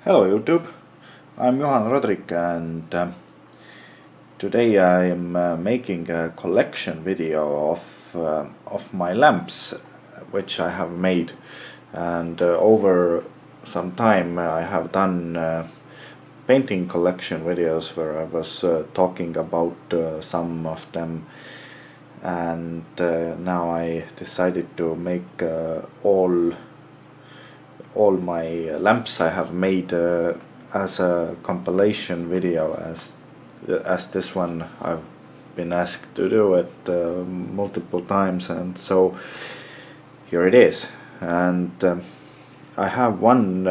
Hello YouTube, I'm Johan Rodrik and today I am making a collection video of my lamps which I have made, and over some time I have done painting collection videos where I was talking about some of them, and now I decided to make all my lamps I have made as a compilation video, as this one I've been asked to do it multiple times, and so here it is. And I have one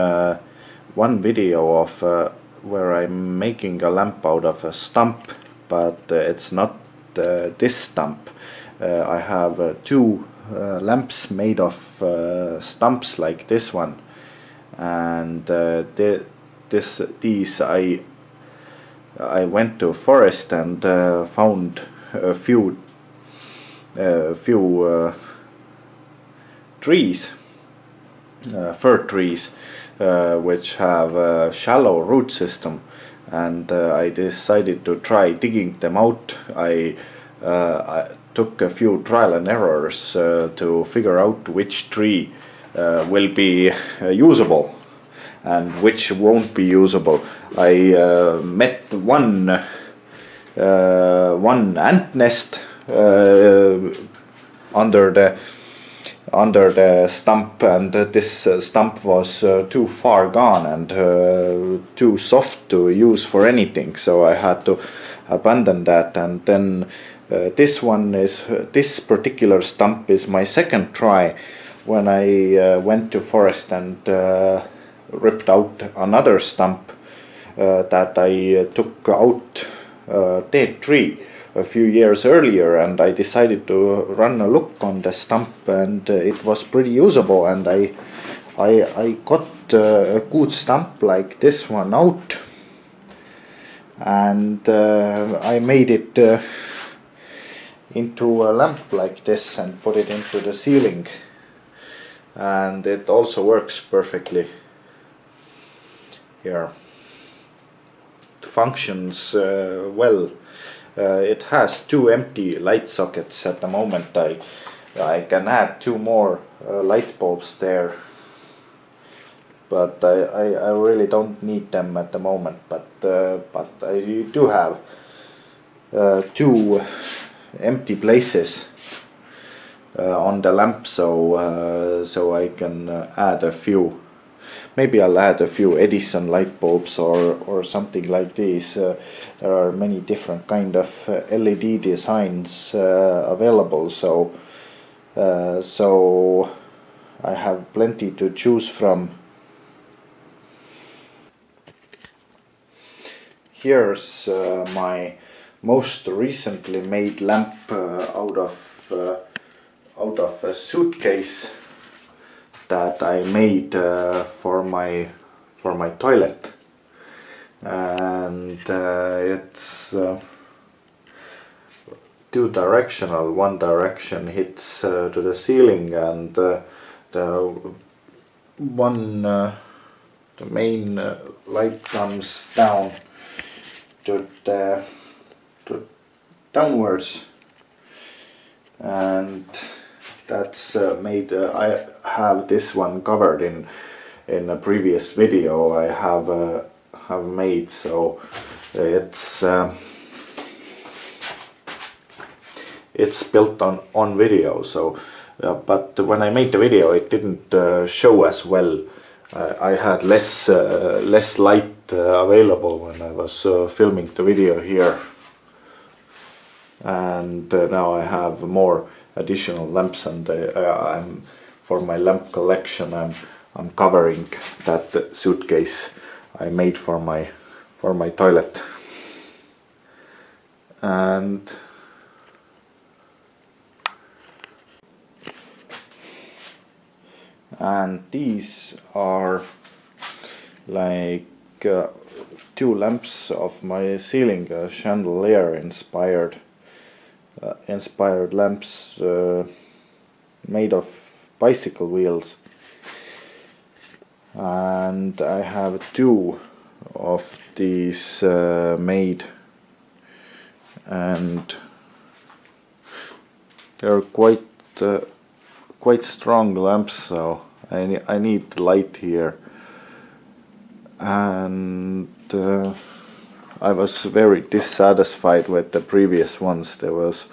video of where I'm making a lamp out of a stump, but it's not this stump. I have two lamps made of stumps like this one, and these I went to forest and found a few trees, fir trees, which have a shallow root system, and I decided to try digging them out. I took a few trial and errors to figure out which tree will be usable and which won't be usable. I met one ant nest under the stump, and this stump was too far gone and too soft to use for anything, so I had to abandon that. And then this particular stump is my second try, when I went to forest and ripped out another stump that I took out a dead tree a few years earlier, and I decided to run a look on the stump, and it was pretty usable, and I got a good stump like this one out, and I made it into a lamp like this and put it into the ceiling, and it also works perfectly here. It functions well. It has two empty light sockets at the moment. I can add two more light bulbs there, but I really don't need them at the moment. But I do have two empty places on the lamp, so I can add a few. Maybe I'll add a few Edison light bulbs or something like this. There are many different kind of LED designs available, so I have plenty to choose from. Here's my most recently made lamp out of a suitcase that I made for my toilet, and it's two directional. One direction hits to the ceiling, and the main light comes down to downwards, and that's made. I have this one covered in a previous video I have made, so it's built on video. So but when I made the video, it didn't show as well. I had less light available when I was filming the video here, and now I have more additional lamps, and I'm for my lamp collection I'm covering that suitcase I made for my toilet. And these are like two lamps of my ceiling chandelier inspired lamps made of bicycle wheels, and I have two of these made, and they're quite strong lamps, so I need light here. And I was very dissatisfied with the previous ones. There was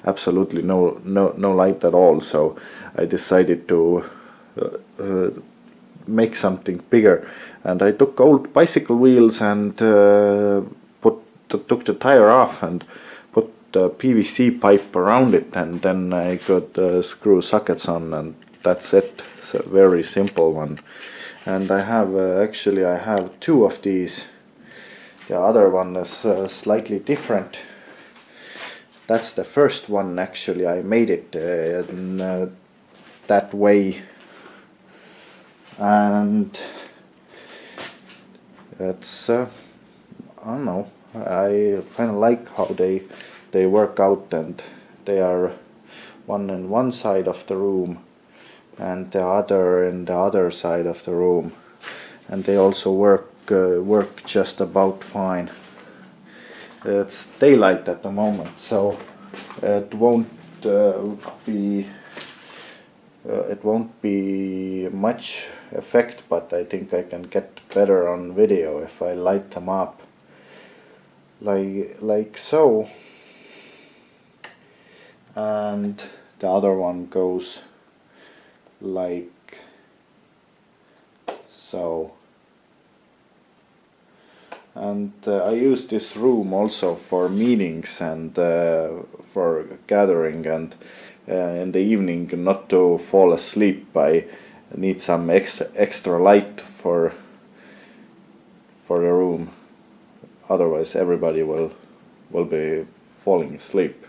absolutely no light at all, so I decided to make something bigger. And I took old bicycle wheels and took the tire off and put the PVC pipe around it, and then I could screw sockets on, and that's it. It's a very simple one. And I have actually I have two of these. The other one is slightly different. That's the first one. Actually, I made it in that way, and it's I don't know. I kind of like how they work out, and they are one in one side of the room and the other in the other side of the room, and they also work just about fine. It's daylight at the moment, so it won't be much effect, but I think I can get better on video if I light them up like so. And the other one goes like so. And I use this room also for meetings and for gathering, and in the evening, not to fall asleep, I need some extra light for the room. Otherwise everybody will be falling asleep,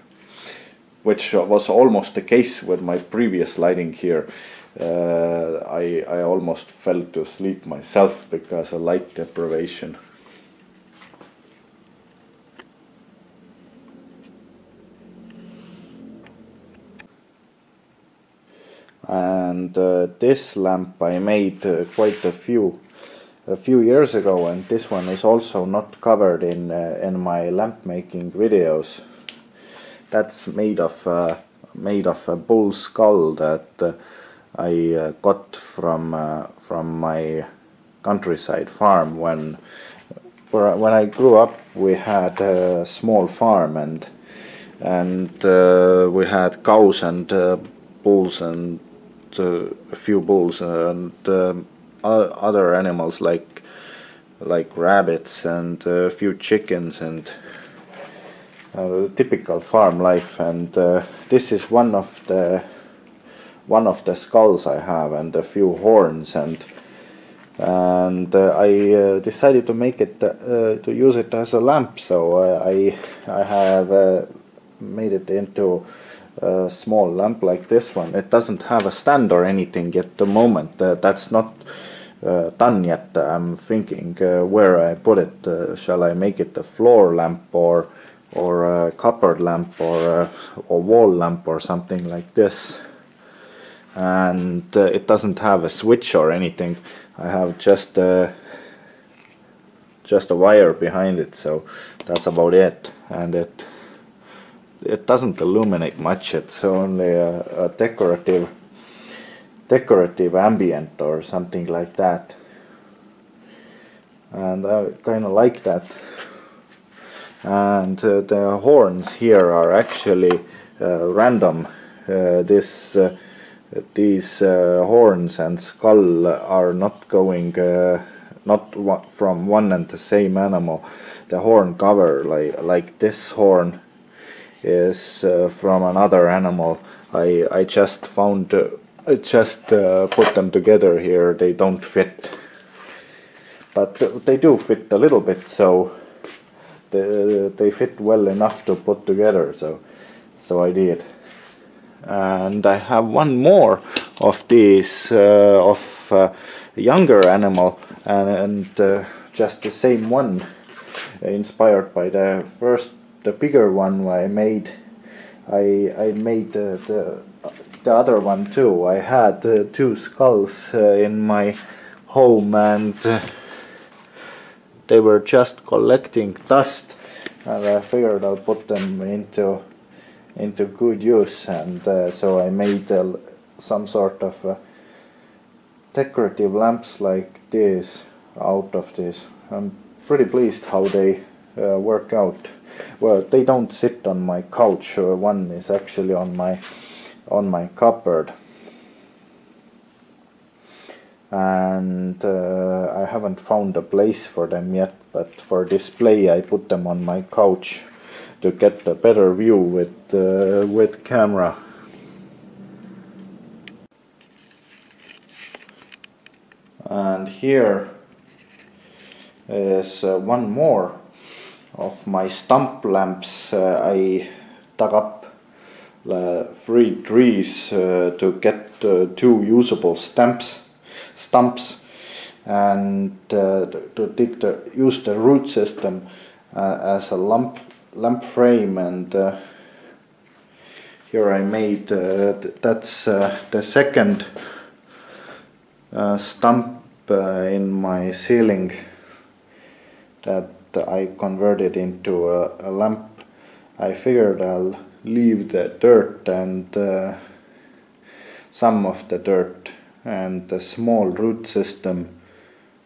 which was almost the case with my previous lighting here. I almost fell to sleep myself because of light deprivation. And this lamp I made quite a few years ago, and this one is also not covered in my lamp making videos. That's made of a bull skull that I got from my countryside farm. When I grew up, we had a small farm, and we had cows and bulls and a few bulls and other animals like rabbits and a few chickens, and typical farm life. And this is one of the skulls I have, and a few horns, and I decided to make it to use it as a lamp. So I have made it into a small lamp like this one. It doesn't have a stand or anything at the moment. That's not done yet. I'm thinking where I put it. Shall I make it a floor lamp or a cupboard lamp or wall lamp or something like this? And it doesn't have a switch or anything. I have just a wire behind it, so that's about it. And it doesn't illuminate much. It's only a decorative ambient or something like that, and I kind of like that. And the horns here are actually random. These horns and skull are not going not from one and the same animal. The horn cover, like this horn, is from another animal. I just found I just put them together here. They don't fit, but they do fit a little bit, so they fit well enough to put together, so I did. And I have one more of these of a younger animal, and just the same one, inspired by the bigger one I made. I made the other one too. I had two skulls in my home, and they were just collecting dust, and I figured I'll put them into good use, and so I made some sort of decorative lamps like this out of this. I'm pretty pleased how they work out. Well, they don't sit on my couch. One is actually on my cupboard, and I haven't found a place for them yet, but for display I put them on my couch to get a better view with camera. And here is one more of my stump lamps. I dug up 3 trees to get 2 usable stumps, and to use the root system as a lamp frame. And here I made that's the second stump in my ceiling that I converted into a lamp. I figured I'll leave the dirt and some of the dirt and the small root system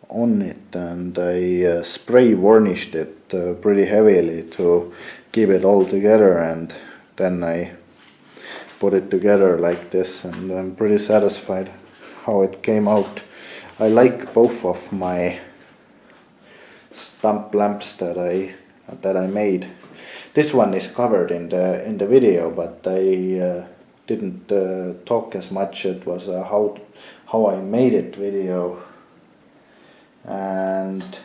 on it, and I spray varnished it pretty heavily to keep it all together, and then I put it together like this, and I'm pretty satisfied how it came out. I like both of my stump lamps that I made. This one is covered in the video, but I didn't talk as much. It was how I made it video, and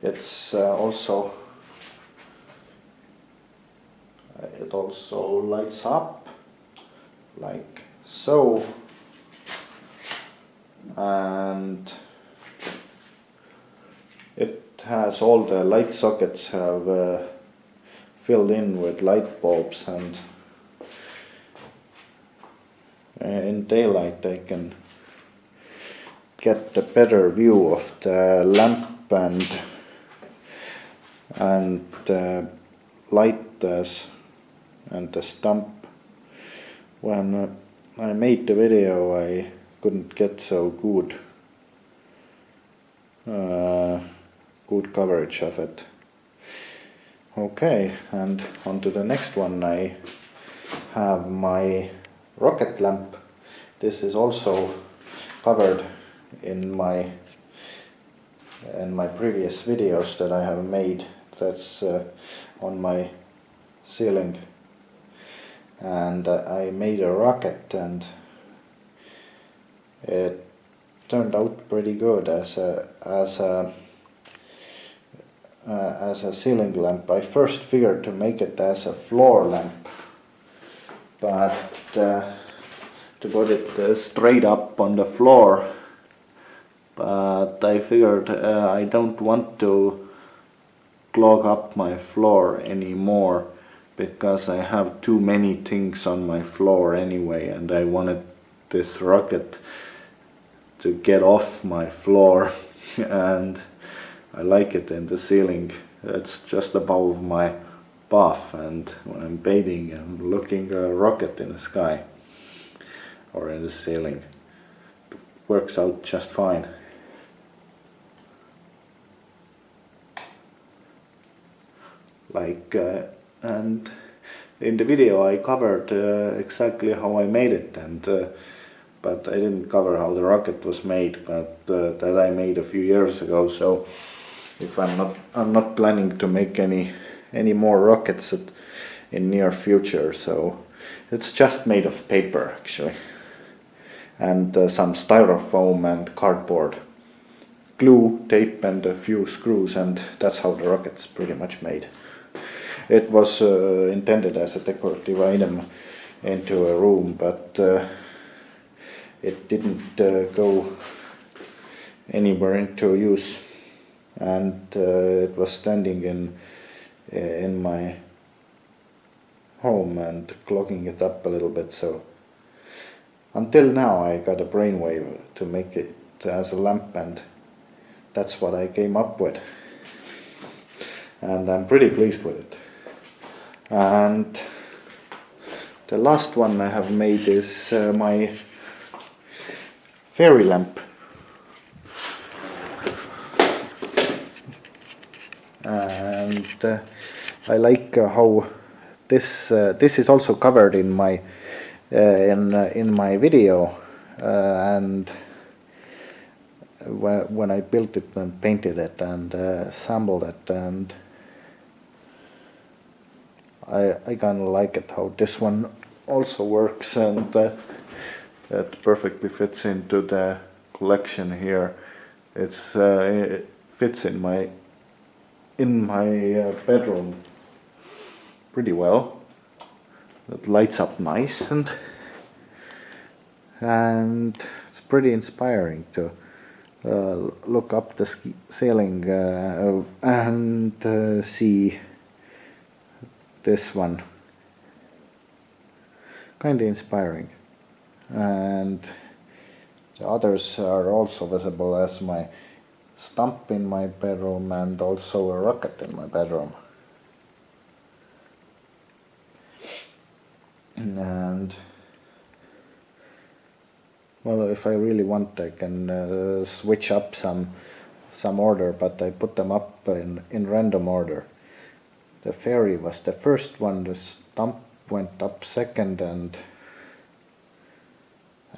it's also it also lights up like so, and it has all the light sockets have filled in with light bulbs, and in daylight I can get a better view of the lamp and light and the stump. When I made the video I couldn't get so good coverage of it. Okay, and on to the next one. I have my rocket lamp. This is also covered in my previous videos that I have made. That's on my ceiling, and I made a rocket, and it turned out pretty good as a ceiling lamp. I first figured to make it as a floor lamp, but to put it straight up on the floor, but I figured I don't want to clog up my floor anymore, because I have too many things on my floor anyway, and I wanted this rocket to get off my floor and I like it in the ceiling. It's just above my bath, and when I'm bathing I'm looking a rocket in the sky or in the ceiling. It works out just fine. Like and in the video I covered exactly how I made it, and but I didn't cover how the rocket was made, but that I made a few years ago. So if I'm not planning to make any more rockets in near future. So it's just made of paper actually, and some styrofoam and cardboard, glue, tape, and a few screws, and that's how the rocket's pretty much made. It was intended as a decorative item into a room, but it didn't go anywhere into use, and it was standing in my home and clogging it up a little bit. So until now I got a brainwave to make it as a lamp, and that's what I came up with, and I'm pretty pleased with it. And the last one I have made is my fairy lamp, and I like how this is also covered in my in my video, and when I built it and painted it and assembled it, and I kind of like it how this one also works, and it perfectly fits into the collection here. It fits in my bedroom pretty well. It lights up nice, and it's pretty inspiring to look up the ceiling and see this one. Kind of inspiring, and the others are also visible as my stump in my bedroom and also a rocket in my bedroom. And well, if I really want, I can switch up some order, but I put them up in random order. The fairy was the first one, the stump went up second, and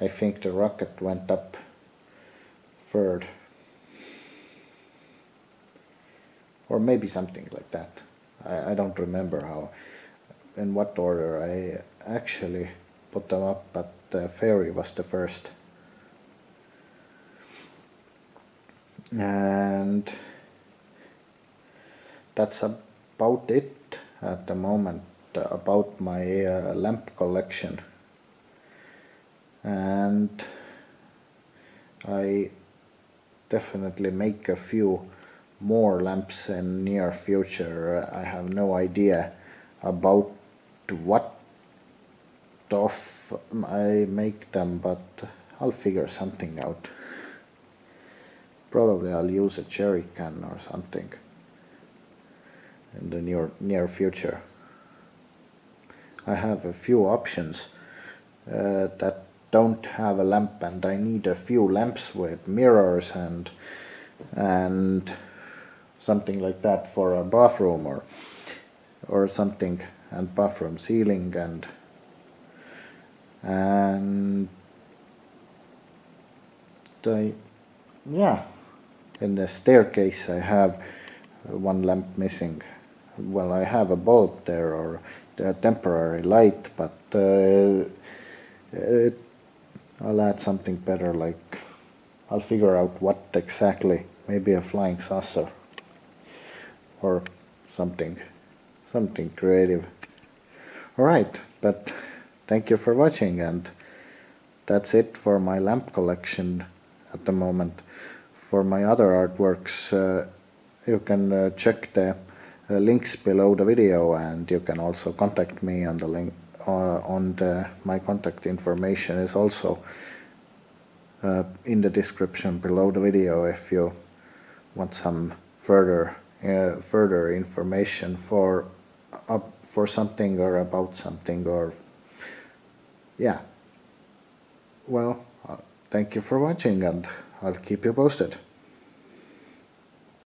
I think the rocket went up third, or maybe something like that. I don't remember how, in what order I actually put them up, but the fairy was the first. And that's about it at the moment about my lamp collection. And I definitely make a few more lamps in near future. I have no idea about what of I make them, but I'll figure something out. Probably I'll use a cherry can or something in the near future. I have a few options that don't have a lamp, and I need a few lamps with mirrors and something like that for a bathroom or something, and bathroom ceiling, and yeah, in the staircase I have one lamp missing. Well, I have a bulb there, or a temporary light, but I'll add something better, like I'll figure out what exactly, maybe a flying saucer or something creative. Alright, but thank you for watching, and that's it for my lamp collection at the moment. For my other artworks, you can check the links below the video, and you can also contact me on the link. My contact information is also in the description below the video if you want some further information for something or about something, or yeah. Well, thank you for watching, and I'll keep you posted.